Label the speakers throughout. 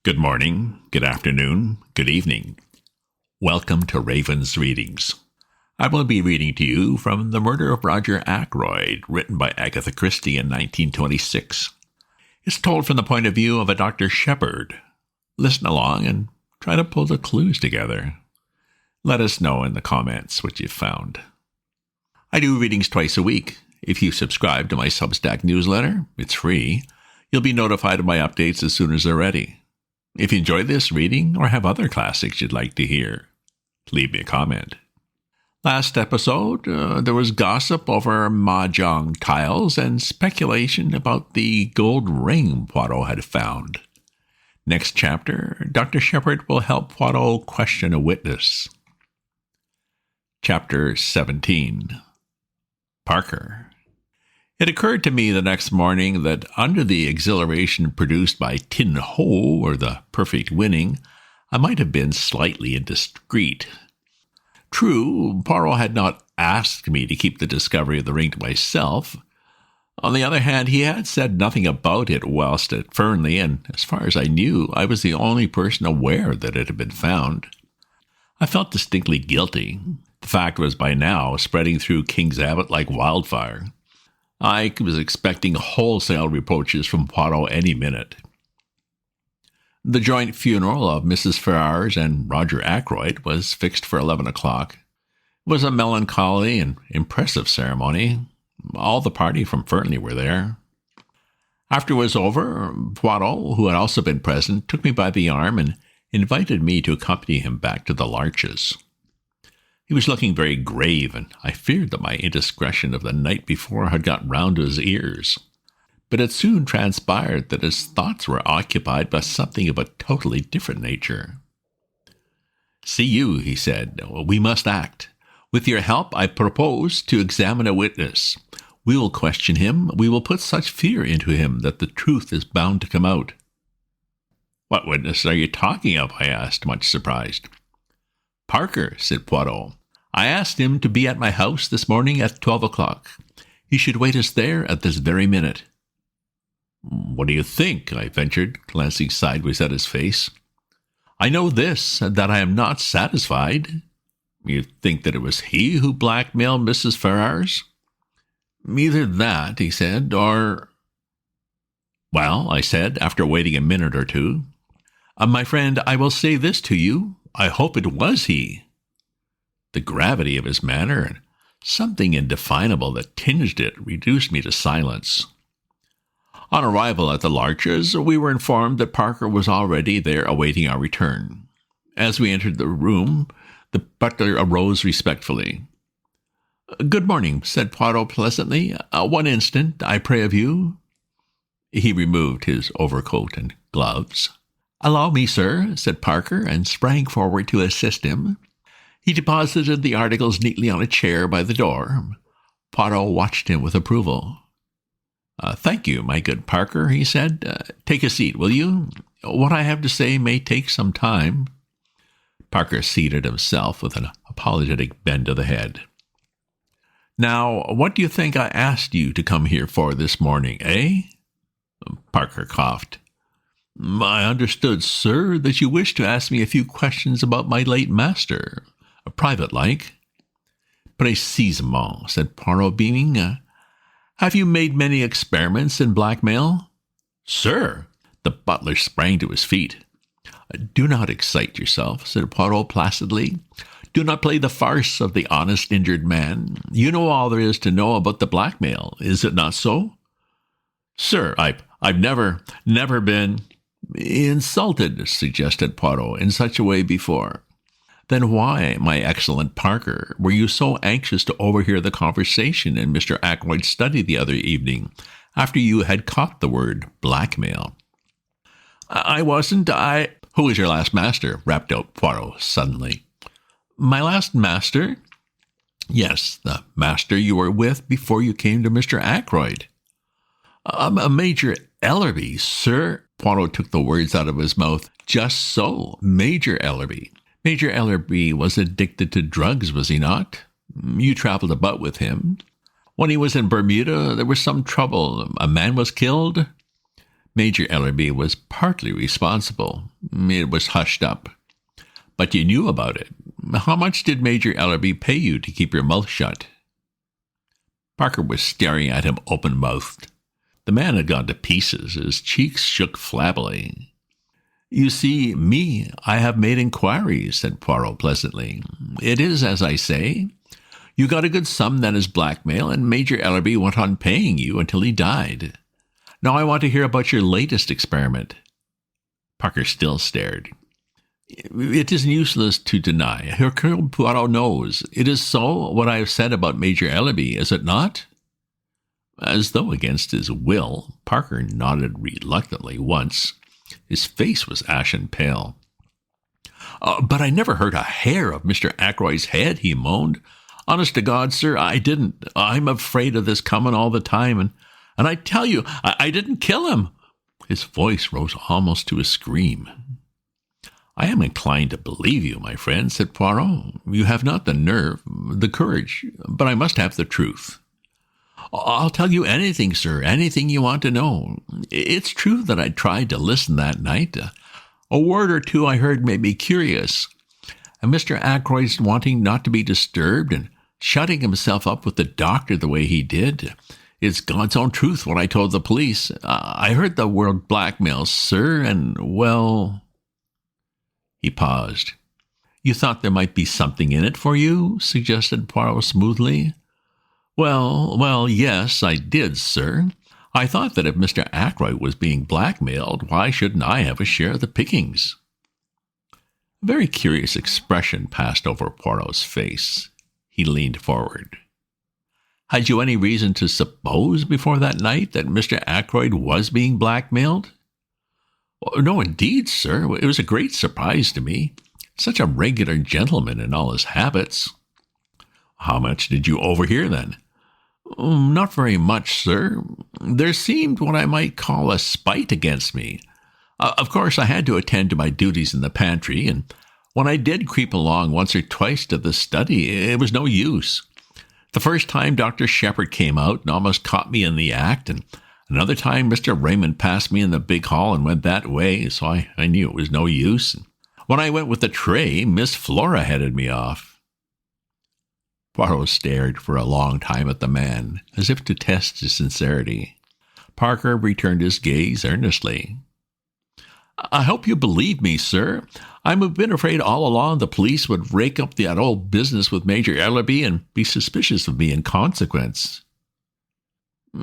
Speaker 1: Good morning, good afternoon, good evening. Welcome to Raven's Readings. I will be reading to you from The Murder of Roger Ackroyd, written by Agatha Christie in 1926. It's told from the point of view of a Doctor Sheppard. Listen along and try to pull the clues together. Let us know in the comments what you've found. I do readings twice a week. If you subscribe to my Substack newsletter, it's free. You'll be notified of my updates as soon as they're ready. If you enjoy this reading or have other classics you'd like to hear, leave me a comment. Last episode, there was gossip over Mah Jong tiles and speculation about the gold ring Poirot had found. Next chapter, Dr. Sheppard will help Poirot question a witness. Chapter 17. Parker. It occurred to me the next morning that under the exhilaration produced by Tin Ho, or the perfect winning, I might have been slightly indiscreet. True, Poirot had not asked me to keep the discovery of the ring to myself. On the other hand, he had said nothing about it whilst at Fernley, and as far as I knew, I was the only person aware that it had been found. I felt distinctly guilty. The fact was by now spreading through King's Abbot like wildfire. I was expecting wholesale reproaches from Poirot any minute. The joint funeral of Mrs. Ferrars and Roger Ackroyd was fixed for 11 o'clock. It was a melancholy and impressive ceremony. All the party from Fernley were there. After it was over, Poirot, who had also been present, took me by the arm and invited me to accompany him back to the Larches. He was looking very grave, and I feared that my indiscretion of the night before had got round to his ears. But it soon transpired that his thoughts were occupied by something of a totally different nature. "See you," he said, "we must act. With your help, I propose to examine a witness. We will question him. We will put such fear into him that the truth is bound to come out." "What witness are you talking of?" I asked, much surprised. "Parker," said Poirot. "I asked him to be at my house this morning at 12 o'clock. He should wait us there at this very minute." "What do you think?" I ventured, glancing sideways at his face. "I know this, that I am not satisfied." "You think that it was he who blackmailed Mrs. Ferrars?" "Either that," he said, "or—" "Well," I said, after waiting a minute or two, "my friend, I will say this to you. I hope it was he." The gravity of his manner and something indefinable that tinged it reduced me to silence. On arrival at the Larches, we were informed that Parker was already there awaiting our return. As we entered the room, the butler arose respectfully. "Good morning," said Poirot pleasantly. "One instant, I pray of you." He removed his overcoat and gloves. "Allow me, sir," said Parker, and sprang forward to assist him. He deposited the articles neatly on a chair by the door. Poirot watched him with approval. "Thank you, my good Parker," he said. "Take a seat, will you? What I have to say may take some time." Parker seated himself with an apologetic bend of the head. "Now, what do you think I asked you to come here for this morning, eh?" Parker coughed. "I understood, sir, that you wished to ask me a few questions about my late master. Private-like." "Précisément," said Poirot, beaming. "Have you made many experiments in blackmail?" "Sir!" The butler sprang to his feet. "Do not excite yourself," said Poirot placidly. "Do not play the farce of the honest injured man. You know all there is to know about the blackmail. Is it not so?" "Sir, I've never been—" "Insulted," suggested Poirot, "in such a way before. Then why, my excellent Parker, were you so anxious to overhear the conversation in Mr. Ackroyd's study the other evening, after you had caught the word blackmail?" "I wasn't. Who is your last master?" rapped out Poirot suddenly. "My last master?" "Yes, the master you were with before you came to Mr. Ackroyd." "A Major Ellerby, sir." Poirot took the words out of his mouth. "Just so, Major Ellerby. Major Ellerby was addicted to drugs, was he not? You traveled about with him. When he was in Bermuda, there was some trouble. A man was killed. Major Ellerby was partly responsible. It was hushed up. But you knew about it. How much did Major Ellerby pay you to keep your mouth shut? Parker was staring at him open-mouthed. The man had gone to pieces. His cheeks shook flabbily. You see, I have made inquiries, said Poirot pleasantly. It is as I say. You got a good sum then as blackmail, and Major Ellerby went on paying you until he died. Now I want to hear about your latest experiment. Parker still stared. It is useless to deny. Hercule Poirot knows. It is so what I have said about Major Ellerby, is it not? As though against his will, Parker nodded reluctantly once. His face was ashen pale. But I never hurt a hair of Mr. Ackroyd's head, he moaned. Honest to God, sir, I didn't. I'm afraid of this coming all the time, and I tell you, I didn't kill him. His voice rose almost to a scream. I am inclined to believe you, my friend, said Poirot. You have not the nerve, the courage, but I must have the truth. I'll tell you anything, sir, anything you want to know. It's true that I tried to listen that night. A word or two I heard made me curious. And Mr. Ackroyd's wanting not to be disturbed and shutting himself up with the doctor the way he did. It's God's own truth what I told the police. I heard the word blackmail, sir, and, well... He paused. You thought there might be something in it for you? Suggested Poirot smoothly. Well, yes, I did, sir. I thought that if Mr. Ackroyd was being blackmailed, why shouldn't I have a share of the pickings? A very curious expression passed over Poirot's face. He leaned forward. Had you any reason to suppose before that night that Mr. Ackroyd was being blackmailed? No, indeed, sir. It was a great surprise to me. Such a regular gentleman in all his habits. How much did you overhear, then? Not very much, sir. There seemed what I might call a spite against me. Of course, I had to attend to my duties in the pantry, and when I did creep along once or twice to the study, it was no use. The first time Doctor Sheppard came out and almost caught me in the act, and another time Mr. Raymond passed me in the big hall and went that way, so I knew it was no use. When I went with the tray, Miss Flora headed me off. Poirot stared for a long time at the man, as if to test his sincerity. Parker returned his gaze earnestly. I hope you believe me, sir. I've been afraid all along the police would rake up that old business with Major Ellerby and be suspicious of me in consequence.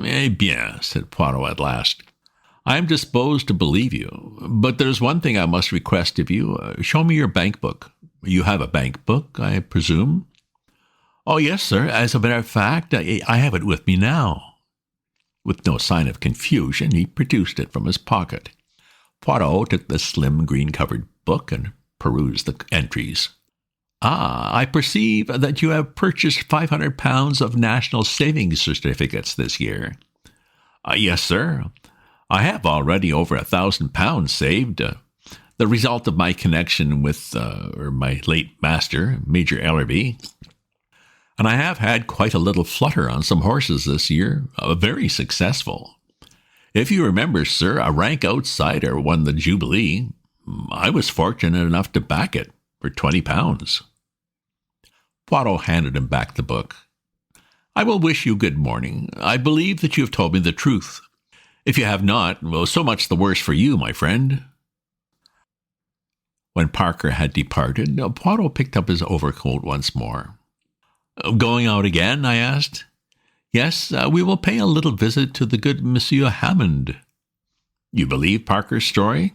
Speaker 1: Eh bien, said Poirot at last. I am disposed to believe you, but there's one thing I must request of you. Show me your bank book. You have a bank book, I presume? Oh, yes, sir. As a matter of fact, I have it with me now. With no sign of confusion, he produced it from his pocket. Poirot took the slim green-covered book and perused the entries. I perceive that you have purchased £500 of national savings certificates this year. Yes, sir. I have already over £1,000 saved, the result of my connection with my late master, Major Ellerby. And I have had quite a little flutter on some horses this year, very successful. If you remember, sir, a rank outsider won the Jubilee. I was fortunate enough to back it for £20. Poirot handed him back the book. I will wish you good morning. I believe that you have told me the truth. If you have not, well, so much the worse for you, my friend. When Parker had departed, Poirot picked up his overcoat once more. Going out again? I asked. Yes, we will pay a little visit to the good Monsieur Hammond. You believe Parker's story?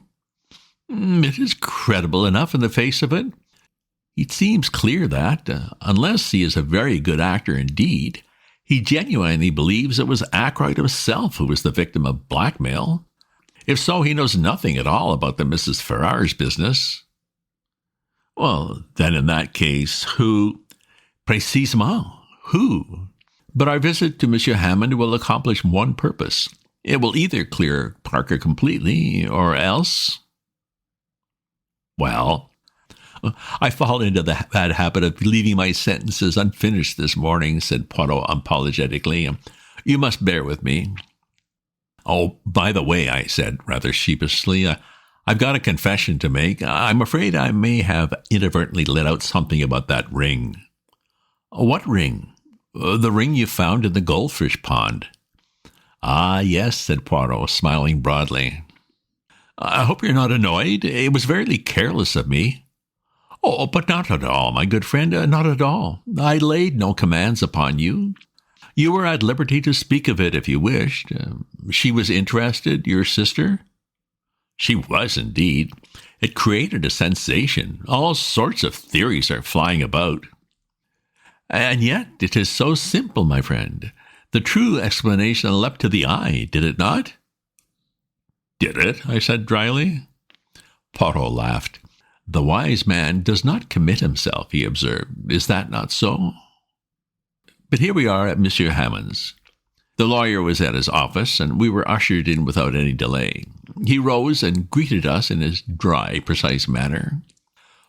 Speaker 1: It is credible enough in the face of it. It seems clear that, unless he is a very good actor indeed, he genuinely believes it was Ackroyd himself who was the victim of blackmail. If so, he knows nothing at all about the Mrs. Ferrars business. Well, then in that case, who? Précisément, who? But our visit to Monsieur Hammond will accomplish one purpose. It will either clear Parker completely, or else... Well, I fall into the bad habit of leaving my sentences unfinished this morning, said Poirot apologetically. You must bear with me. Oh, by the way, I said rather sheepishly, I've got a confession to make. I'm afraid I may have inadvertently let out something about that ring. What ring? The ring you found in the goldfish pond. Ah, yes, said Poirot, smiling broadly. I hope you're not annoyed. It was very careless of me. Oh, but not at all, my good friend, not at all. I laid no commands upon you. You were at liberty to speak of it if you wished. She was interested, your sister? She was indeed. It created a sensation. All sorts of theories are flying about. And yet it is so simple, my friend. The true explanation leapt to the eye, did it not? Did it? I said dryly. Poirot laughed. The wise man does not commit himself, he observed. Is that not so? But here we are at Monsieur Hammond's. The lawyer was at his office, and we were ushered in without any delay. He rose and greeted us in his dry, precise manner.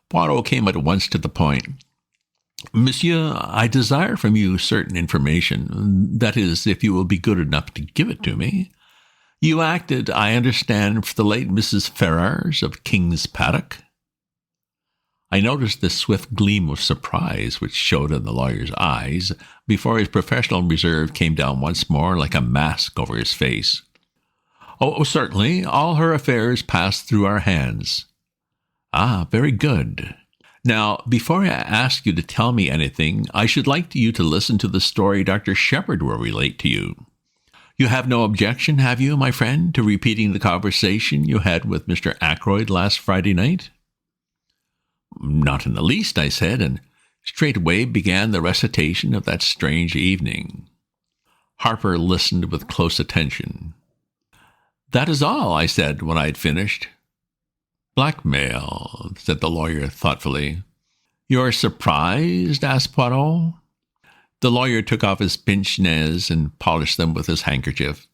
Speaker 1: Poirot came at once to the point. Monsieur, I desire from you certain information. That is, if you will be good enough to give it to me. You acted, I understand, for the late Mrs. Ferrars of King's Paddock. I noticed the swift gleam of surprise which showed in the lawyer's eyes before his professional reserve came down once more like a mask over his face. Oh, certainly. All her affairs passed through our hands. Ah, very good. Now, before I ask you to tell me anything, I should like you to listen to the story Doctor Sheppard will relate to you. You have no objection, have you, my friend, to repeating the conversation you had with Mr. Ackroyd last Friday night? Not in the least, I said, and straightway began the recitation of that strange evening. Harper listened with close attention. That is all, I said when I had finished. Blackmail, said the lawyer thoughtfully. You're surprised? Asked Poirot. The lawyer took off his pince-nez and polished them with his handkerchief.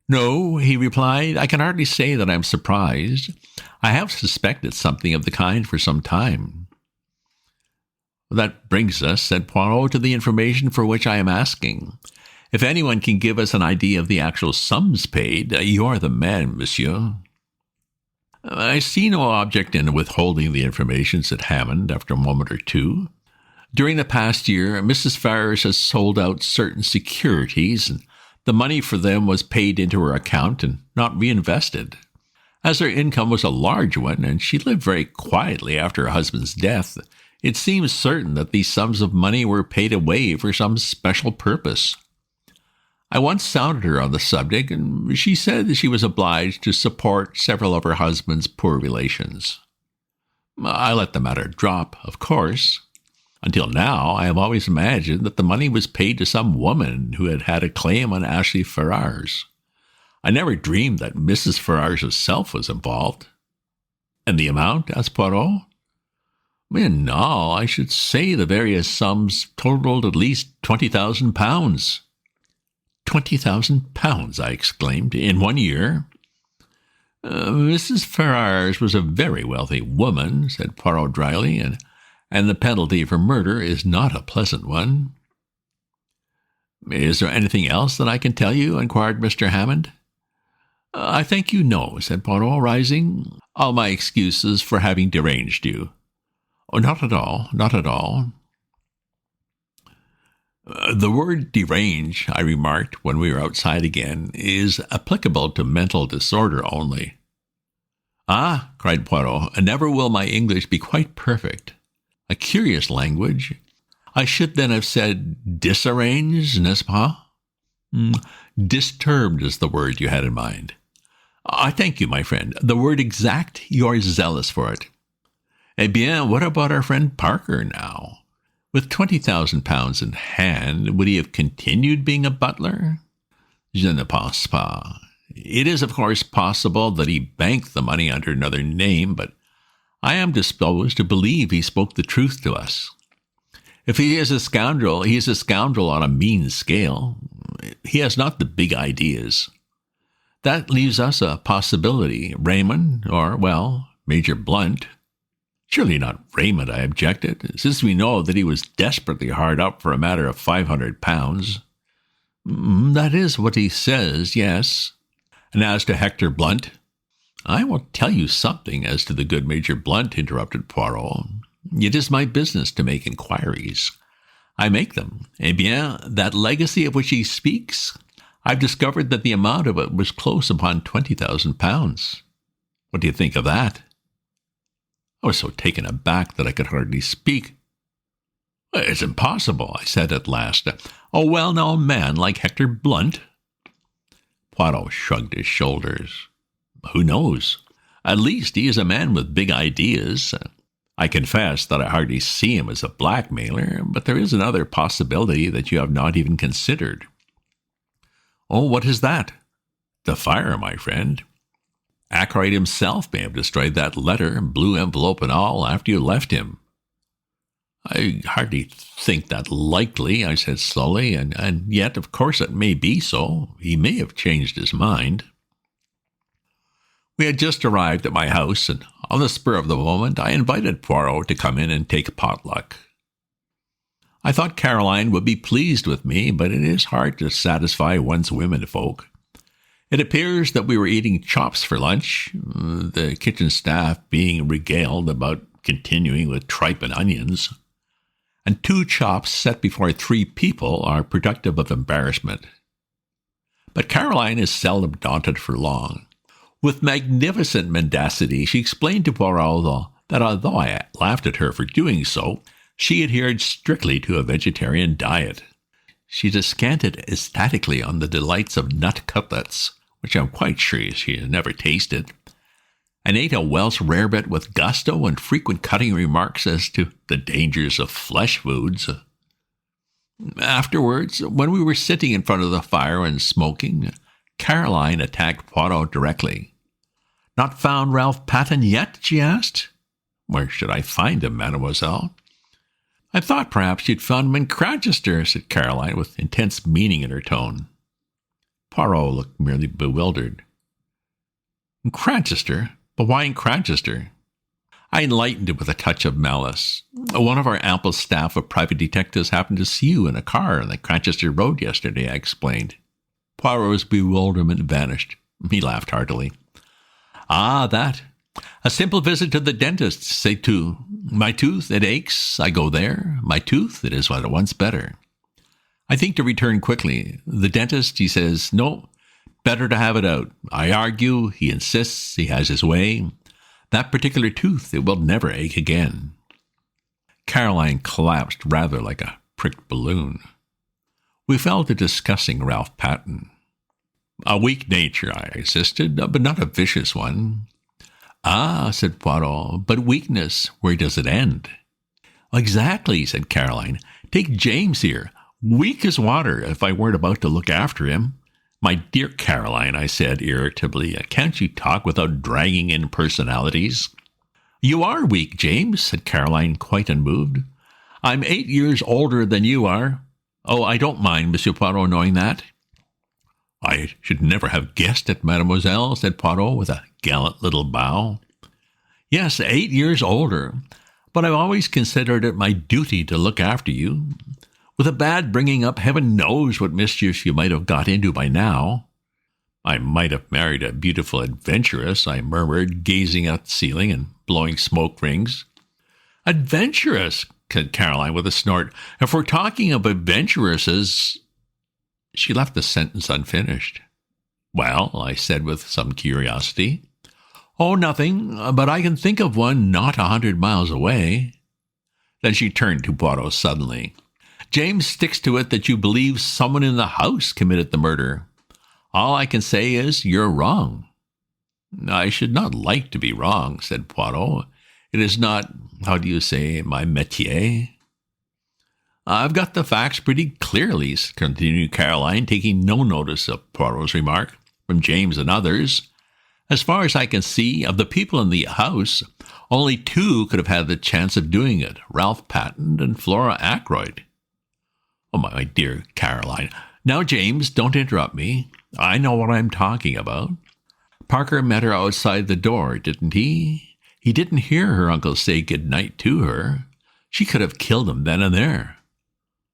Speaker 1: No, he replied, I can hardly say that I'm surprised. I have suspected something of the kind for some time. That brings us, said Poirot, to the information for which I am asking. If anyone can give us an idea of the actual sums paid, you are the man, monsieur. I see no object in withholding the information, said Hammond, after a moment or two. During the past year, Mrs. Ferrars has sold out certain securities, and the money for them was paid into her account and not reinvested. As her income was a large one, and she lived very quietly after her husband's death, it seems certain that these sums of money were paid away for some special purpose. I once sounded her on the subject, and she said that she was obliged to support several of her husband's poor relations. I let the matter drop, of course. Until now, I have always imagined that the money was paid to some woman who had had a claim on Ashley Ferrars. I never dreamed that Mrs. Ferrars herself was involved. And the amount? Asked Poirot. In all, I should say the various sums totaled at least £20,000. £20,000, I exclaimed, in 1 year. Mrs. Ferrars was a very wealthy woman, said Poirot dryly, and the penalty for murder is not a pleasant one. Is there anything else that I can tell you? Inquired Mr. Hammond. I think you know, said Poirot, rising. All my excuses for having deranged you. Oh, not at all, not at all. The word derange, I remarked when we were outside again, is applicable to mental disorder only. Ah, cried Poirot, never will my English be quite perfect. A curious language. I should then have said disarranged, n'est-ce pas? Disturbed is the word you had in mind. I thank you, my friend. The word exact, you are zealous for it. Eh bien, what about our friend Parker now? With £20,000 in hand, would he have continued being a butler? Je ne pense pas. It is, of course, possible that he banked the money under another name, but I am disposed to believe he spoke the truth to us. If he is a scoundrel, he is a scoundrel on a mean scale. He has not the big ideas. That leaves us a possibility. Raymond, or, well, Major Blunt. Surely not Raymond, I objected, since we know that he was desperately hard up for a matter of £500. That is what he says, yes. And as to Hector Blunt, I will tell you something as to the good Major Blunt, interrupted Poirot. It is my business to make inquiries. I make them. Eh bien, that legacy of which he speaks, I've discovered that the amount of it was close upon £20,000. What do you think of that? I was so taken aback that I could hardly speak. It's impossible, I said at last. A well-known man like Hector Blunt? Poirot shrugged his shoulders. Who knows? At least he is a man with big ideas. I confess that I hardly see him as a blackmailer, but there is another possibility that you have not even considered. Oh, what is that? The fire, my friend. Ackroyd himself may have destroyed that letter, blue envelope and all, after you left him. I hardly think that likely, I said slowly, and yet, of course, it may be so. He may have changed his mind. We had just arrived at my house, and on the spur of the moment, I invited Poirot to come in and take potluck. I thought Caroline would be pleased with me, but it is hard to satisfy one's womenfolk. It appears that we were eating chops for lunch, the kitchen staff being regaled about continuing with tripe and onions. And 2 chops set before 3 people are productive of embarrassment. But Caroline is seldom daunted for long. With magnificent mendacity, she explained to Poirot that although I laughed at her for doing so, she adhered strictly to a vegetarian diet. She descanted ecstatically on the delights of nut cutlets, which I'm quite sure she has never tasted, and ate a Welsh rarebit with gusto and frequent cutting remarks as to the dangers of flesh foods. Afterwards, when we were sitting in front of the fire and smoking, Caroline attacked Poirot directly. Not found Ralph Patten yet? She asked. Where should I find him, mademoiselle? I thought perhaps you'd found him in Cranchester, said Caroline with intense meaning in her tone. Poirot looked merely bewildered. In Cranchester? But why in Cranchester? I enlightened him with a touch of malice. One of our ample staff of private detectives happened to see you in a car on the Cranchester Road yesterday, I explained. Poirot's bewilderment vanished. He laughed heartily. Ah, that. A simple visit to the dentist, say too. My tooth, it aches, I go there. My tooth, it is at once better. I think to return quickly. The dentist, he says, no, better to have it out. I argue, he insists, he has his way. That particular tooth, it will never ache again. Caroline collapsed rather like a pricked balloon. We fell to discussing Ralph Patten. A weak nature, I insisted, but not a vicious one. Ah, said Poirot, but weakness, where does it end? Exactly, said Caroline. Take James here. Weak as water if I weren't about to look after him. My dear Caroline, I said irritably, can't you talk without dragging in personalities? You are weak, James, said Caroline, quite unmoved. I'm 8 years older than you are. Oh, I don't mind, Monsieur Poirot, knowing that. I should never have guessed it, mademoiselle, said Poirot with a gallant little bow. Yes, 8 years older, but I've always considered it my duty to look after you. With a bad bringing up, heaven knows what mischief you might have got into by now. I might have married a beautiful adventuress, I murmured, gazing at the ceiling and blowing smoke rings. Adventuress, said Caroline with a snort. If we're talking of adventuresses... She left the sentence unfinished. Well, I said with some curiosity. Oh, nothing, but I can think of one not 100 miles away. Then she turned to Poirot suddenly. James sticks to it that you believe someone in the house committed the murder. All I can say is you're wrong. I should not like to be wrong, said Poirot. It is not, how do you say, my métier. I've got the facts pretty clearly, continued Caroline, taking no notice of Poirot's remark, from James and others. As far as I can see, of the people in the house, only 2 could have had the chance of doing it, Ralph Patten and Flora Ackroyd. Oh, my dear Caroline. Now, James, don't interrupt me. I know what I'm talking about. Parker met her outside the door, didn't he? He didn't hear her uncle say good night to her. She could have killed him then and there.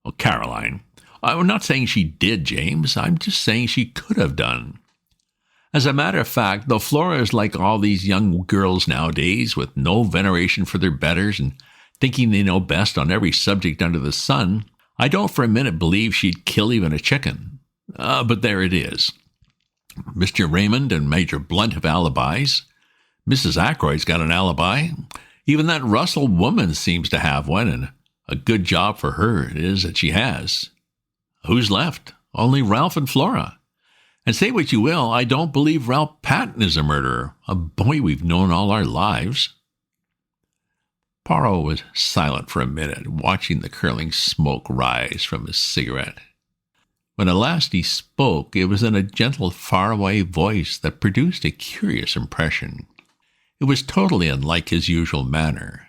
Speaker 1: Oh, Caroline, I'm not saying she did, James. I'm just saying she could have done. As a matter of fact, though Flora is like all these young girls nowadays, with no veneration for their betters and thinking they know best on every subject under the sun, I don't for a minute believe she'd kill even a chicken. But there it is. Mr. Raymond and Major Blunt have alibis. Mrs. Ackroyd's got an alibi. Even that Russell woman seems to have one, and a good job for her it is that she has. Who's left? Only Ralph and Flora. And say what you will, I don't believe Ralph Patton is a murderer, a boy we've known all our lives. Poirot was silent for a minute, watching the curling smoke rise from his cigarette. When at last he spoke, it was in a gentle, faraway voice that produced a curious impression. It was totally unlike his usual manner.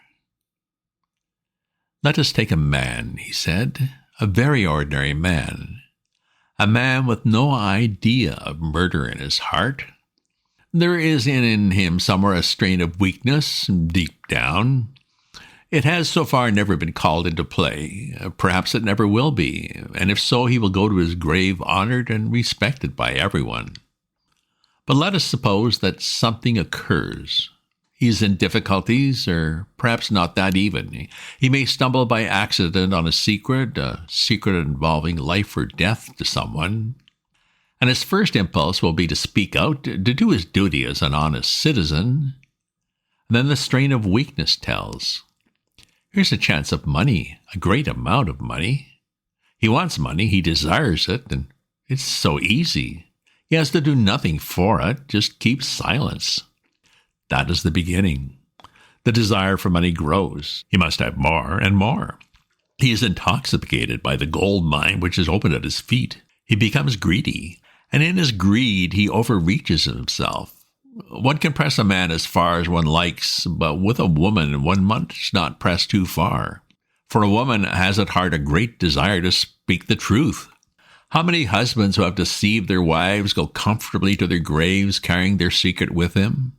Speaker 1: "Let us take a man," he said, "a very ordinary man. A man with no idea of murder in his heart. There is in him somewhere a strain of weakness, deep down. It has so far never been called into play. Perhaps it never will be, and if so, he will go to his grave honored and respected by everyone. But let us suppose that something occurs. He is in difficulties, or perhaps not that even. He may stumble by accident on a secret involving life or death to someone. And his first impulse will be to speak out, to do his duty as an honest citizen. And then the strain of weakness tells. Here's a chance of money, a great amount of money. He wants money, he desires it, and it's so easy. He has to do nothing for it, just keep silence. That is the beginning. The desire for money grows. He must have more and more. He is intoxicated by the gold mine which is open at his feet. He becomes greedy, and in his greed he overreaches himself. One can press a man as far as one likes, but with a woman one must not press too far. For a woman has at heart a great desire to speak the truth. How many husbands who have deceived their wives go comfortably to their graves carrying their secret with them?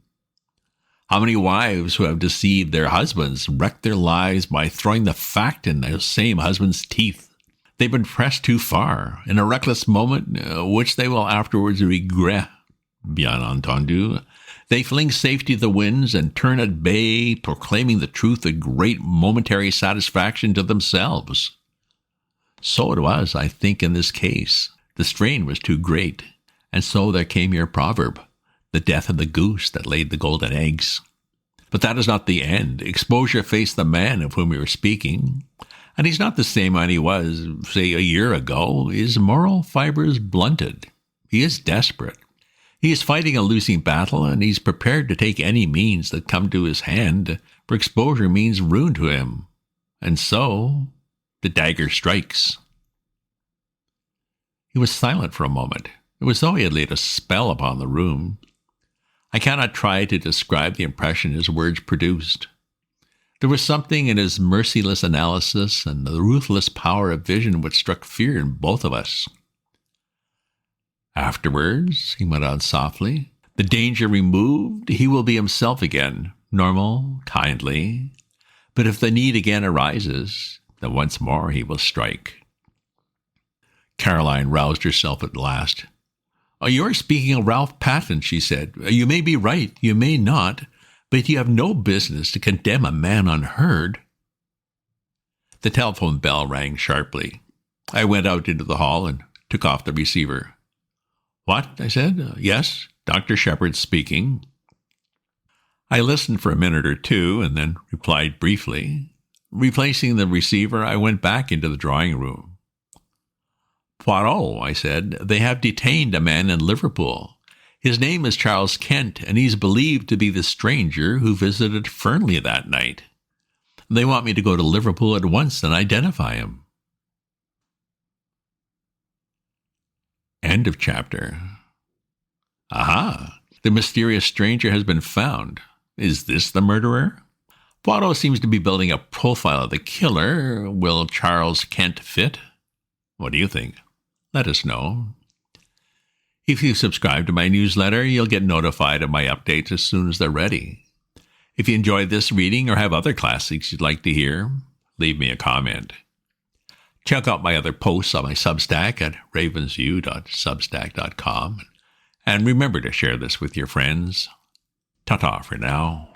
Speaker 1: How many wives who have deceived their husbands wreck their lives by throwing the fact in those same husbands' teeth? They've been pressed too far, in a reckless moment, which they will afterwards regret. Bien entendu, they fling safety to the winds and turn at bay, proclaiming the truth a great momentary satisfaction to themselves. So it was, I think, in this case. The strain was too great, and so there came your proverb, the death of the goose that laid the golden eggs. But that is not the end. Exposure faced the man of whom we were speaking, and he's not the same man he was, say, a year ago. His moral fibers blunted. He is desperate. He is fighting a losing battle, and he's prepared to take any means that come to his hand, for exposure means ruin to him. And so, the dagger strikes. He was silent for a moment. It was as though he had laid a spell upon the room. I cannot try to describe the impression his words produced. There was something in his merciless analysis and the ruthless power of vision which struck fear in both of us. Afterwards, he went on softly, the danger removed, he will be himself again, normal, kindly. But if the need again arises, then once more he will strike. Caroline roused herself at last. You are speaking of Ralph Patton, she said. You may be right, you may not, but you have no business to condemn a man unheard. The telephone bell rang sharply. I went out into the hall and took off the receiver. What? I said. Yes, Doctor Sheppard speaking. I listened for a minute or two and then replied briefly. Replacing the receiver, I went back into the drawing room. Poirot, I said, they have detained a man in Liverpool. His name is Charles Kent, and he's believed to be the stranger who visited Fernley that night. They want me to go to Liverpool at once and identify him. End of chapter. Aha! The mysterious stranger has been found. Is this the murderer? Poirot seems to be building a profile of the killer. Will Charles Kent fit? What do you think? Let us know. If you subscribe to my newsletter, you'll get notified of my updates as soon as they're ready. If you enjoyed this reading or have other classics you'd like to hear, leave me a comment. Check out my other posts on my Substack at ravensview.substack.com. And remember to share this with your friends. Ta-ta for now.